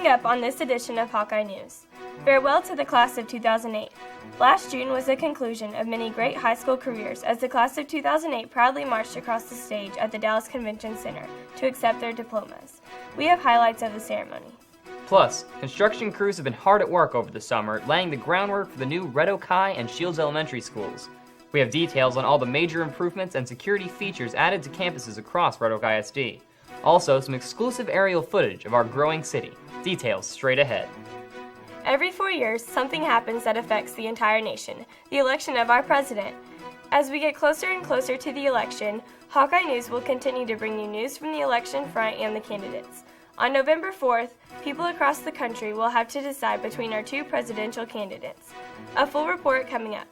up on this edition of Hawkeye News. Farewell to the class of 2008. Last June was the conclusion of many great high school careers as the class of 2008 proudly marched across the stage at the Dallas Convention Center to accept their diplomas. We have highlights of the ceremony. Plus, construction crews have been hard at work over the summer, laying the groundwork for the new Red Oak High and Shields Elementary schools. We have details on all the major improvements and security features added to campuses across Red Oak ISD. Also, some exclusive aerial footage of our growing city. Details straight ahead. Every 4 years, something happens that affects the entire nation, the election of our president. As we get closer and closer to the election, Hawkeye News will continue to bring you news from the election front and the candidates. On November 4th, people across the country will have to decide between our two presidential candidates. A full report coming up.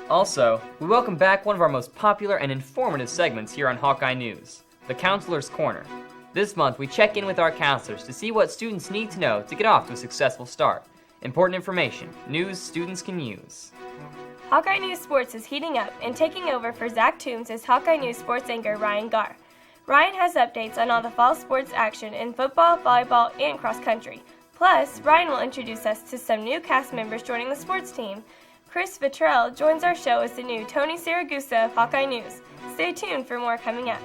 Also, we welcome back one of our most popular and informative segments here on Hawkeye News, the Counselor's Corner. This month, we check in with our counselors to see what students need to know to get off to a successful start. Important information, news students can use. Hawkeye News Sports is heating up, and taking over for Zach Toombs is Hawkeye News Sports anchor Ryan Garr. Ryan has updates on all the fall sports action in football, volleyball, and cross country. Plus, Ryan will introduce us to some new cast members joining the sports team. Chris Vittrell joins our show as the new Tony Saragusa of Hawkeye News. Stay tuned for more coming up.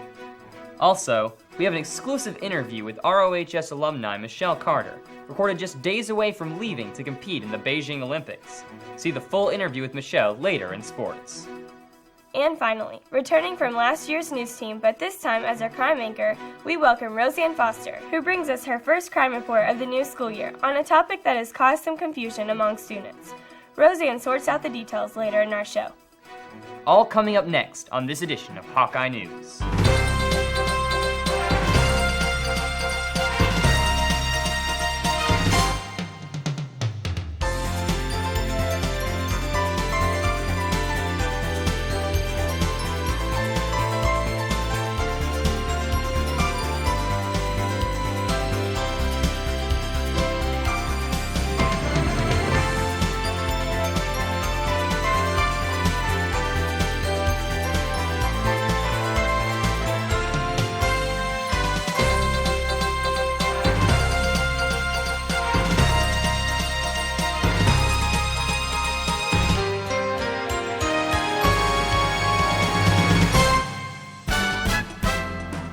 Also, we have an exclusive interview with ROHS alumni Michelle Carter, recorded just days away from leaving to compete in the Beijing Olympics. See the full interview with Michelle later in sports. And finally, returning from last year's news team, but this time as our crime anchor, we welcome Roseanne Foster, who brings us her first crime report of the new school year on a topic that has caused some confusion among students. Roseanne sorts out the details later in our show. All coming up next on this edition of Hawkeye News.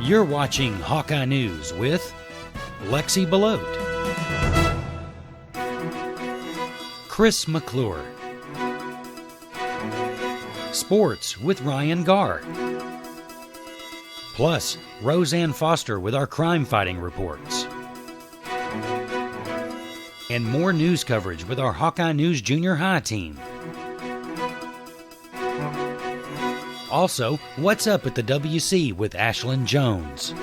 You're watching Hawkeye News with Lexi Belote, Chris McClure, Sports with Ryan Garr, plus Roseanne Foster with our crime-fighting reports, and more news coverage with our Hawkeye News Junior High team. Also, What's Up at the WC with Ashlyn Jones.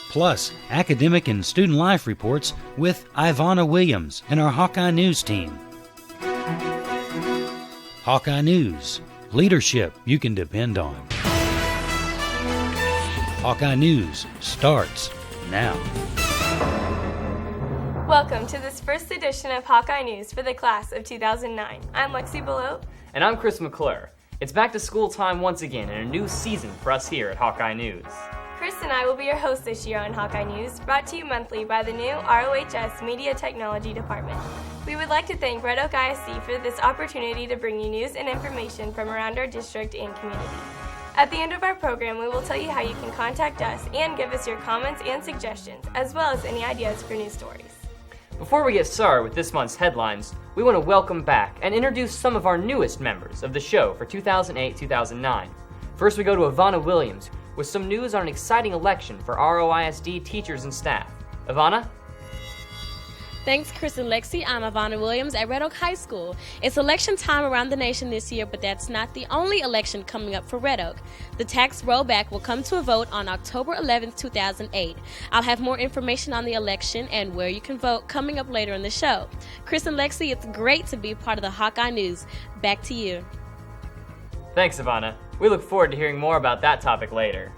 Plus, academic and student life reports with Ivana Williams and our Hawkeye News team. Hawkeye News, leadership you can depend on. Hawkeye News starts now. Welcome to this first edition of Hawkeye News for the class of 2009. I'm Lexi Belote. And I'm Chris McClure. It's back to school time once again and a new season for us here at Hawkeye News. Chris and I will be your hosts this year on Hawkeye News, brought to you monthly by the new ROHS Media Technology Department. We would like to thank Red Oak ISD for this opportunity to bring you news and information from around our district and community. At the end of our program, we will tell you how you can contact us and give us your comments and suggestions, as well as any ideas for news stories. Before we get started with this month's headlines, we want to welcome back and introduce some of our newest members of the show for 2008-2009. First, we go to Ivana Williams with some news on an exciting election for ROISD teachers and staff. Ivana? Thanks, Chris and Lexi. I'm Ivana Williams at Red Oak High School. It's election time around the nation this year, but that's not the only election coming up for Red Oak. The tax rollback will come to a vote on October 11th, 2008. I'll have more information on the election and where you can vote coming up later in the show. Chris and Lexi, it's great to be part of the Hawkeye News. Back to you. Thanks, Ivana. We look forward to hearing more about that topic later.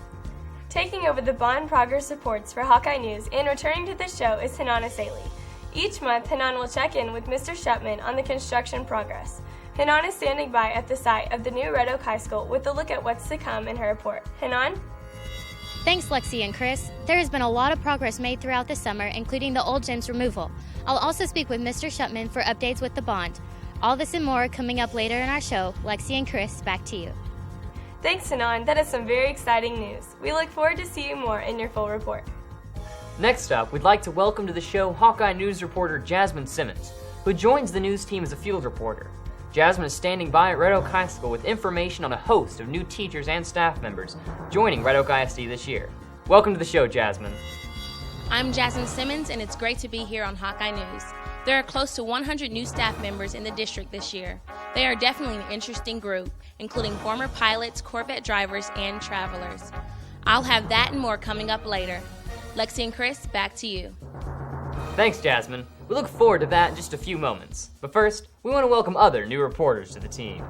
Taking over the bond progress reports for Hawkeye News and returning to the show is Hanana Saley. Each month, Hanan will check in with Mr. Shupman on the construction progress. Hanan is standing by at the site of the new Red Oak High School with a look at what's to come in her report. Hanan? Thanks, Lexi and Chris. There has been a lot of progress made throughout the summer, including the old gym's removal. I'll also speak with Mr. Shupman for updates with the bond. All this and more coming up later in our show. Lexi and Chris, back to you. Thanks, Tanan. That is some very exciting news. We look forward to seeing you more in your full report. Next up, we'd like to welcome to the show Hawkeye News reporter Jasmine Simmons, who joins the news team as a field reporter. Jasmine is standing by at Red Oak High School with information on a host of new teachers and staff members joining Red Oak ISD this year. Welcome to the show, Jasmine. I'm Jasmine Simmons, and it's great to be here on Hawkeye News. There are close to 100 new staff members in the district this year. They are definitely an interesting group, including former pilots, Corvette drivers, and travelers. I'll have that and more coming up later. Lexi and Chris, back to you. Thanks, Jasmine. We look forward to that in just a few moments. But first, we want to welcome other new reporters to the team.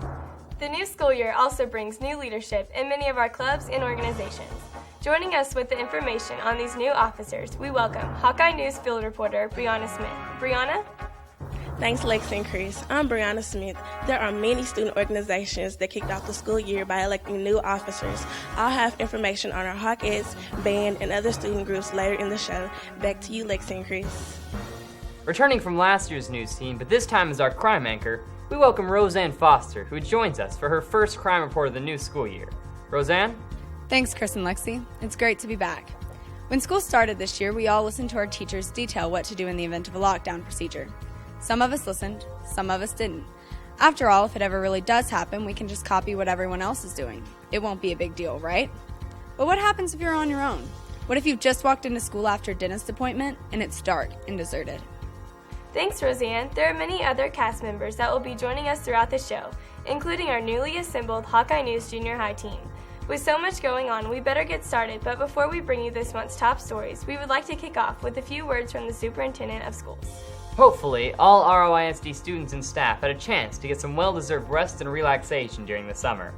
The new school year also brings new leadership in many of our clubs and organizations. Joining us with the information on these new officers, we welcome Hawkeye News field reporter Brianna Smith. Brianna? Thanks, Lexi and Chris. I'm Brianna Smith. There are many student organizations that kicked off the school year by electing new officers. I'll have information on our Hawkettes, band, and other student groups later in the show. Back to you, Lexi and Chris. Returning from last year's news team, but this time as our crime anchor, we welcome Roseanne Foster, who joins us for her first crime report of the new school year. Roseanne? Thanks, Chris and Lexi. It's great to be back. When school started this year, we all listened to our teachers detail what to do in the event of a lockdown procedure. Some of us listened, some of us didn't. After all, if it ever really does happen, we can just copy what everyone else is doing. It won't be a big deal, right? But what happens if you're on your own? What if you've just walked into school after a dentist appointment and it's dark and deserted? Thanks, Roseanne. There are many other cast members that will be joining us throughout the show, including our newly assembled Hawkeye News Junior High team. With so much going on, we better get started, but before we bring you this month's top stories, we would like to kick off with a few words from the Superintendent of Schools. Hopefully, all ROISD students and staff had a chance to get some well-deserved rest and relaxation during the summer.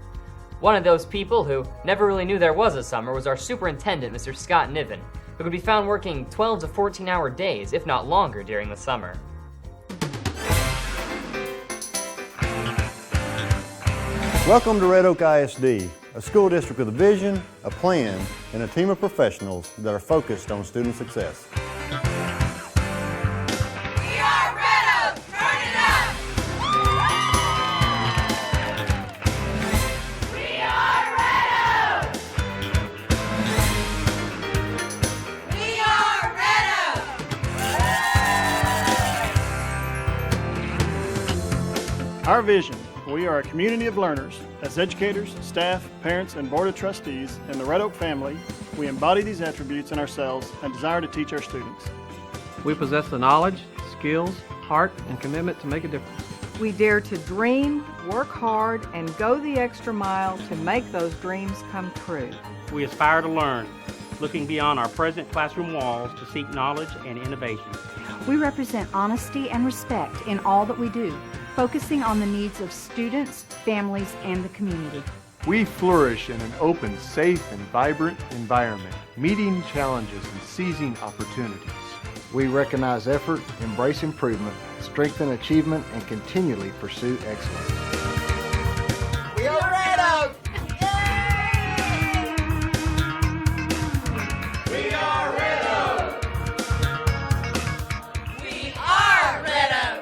One of those people who never really knew there was a summer was our superintendent, Mr. Scott Niven, who could be found working 12 to 14-hour days, if not longer, during the summer. Welcome to Red Oak ISD, a school district with a vision, a plan, and a team of professionals that are focused on student success. We are Red Oak! Turn it up! We are Red Oak! We are Red Oak! Our vision. We are a community of learners. As educators, staff, parents, and board of trustees in the Red Oak family, we embody these attributes in ourselves and desire to teach our students. We possess the knowledge, skills, heart, and commitment to make a difference. We dare to dream, work hard, and go the extra mile to make those dreams come true. We aspire to learn, looking beyond our present classroom walls to seek knowledge and innovation. We represent honesty and respect in all that we do, focusing on the needs of students, families, and the community. We flourish in an open, safe, and vibrant environment, meeting challenges and seizing opportunities. We recognize effort, embrace improvement, strengthen achievement, and continually pursue excellence. We are Red Oak! We are Red Oak! We are Red Oak!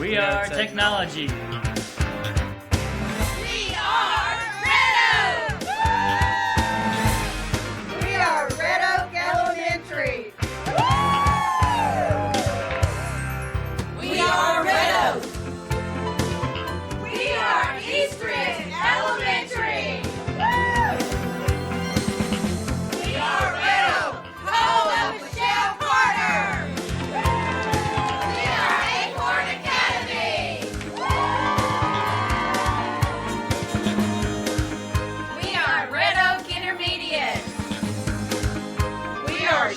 We are technology. We are Red Oak! We are Red Oak Elementary. We are Red Oak. We are East Ridge Elementary. We are Red Oak, home of Michelle Carter. We are Acorn Academy.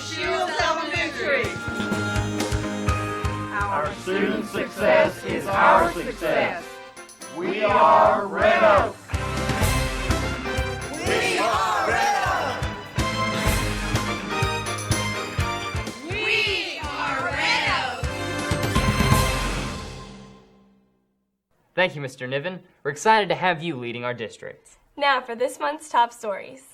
Shields Elementary. Our student success is our success. We are Red Oak. We are Red Oak. We are Red Oak. Thank you, Mr. Niven. We're excited to have you leading our district. Now for this month's top stories.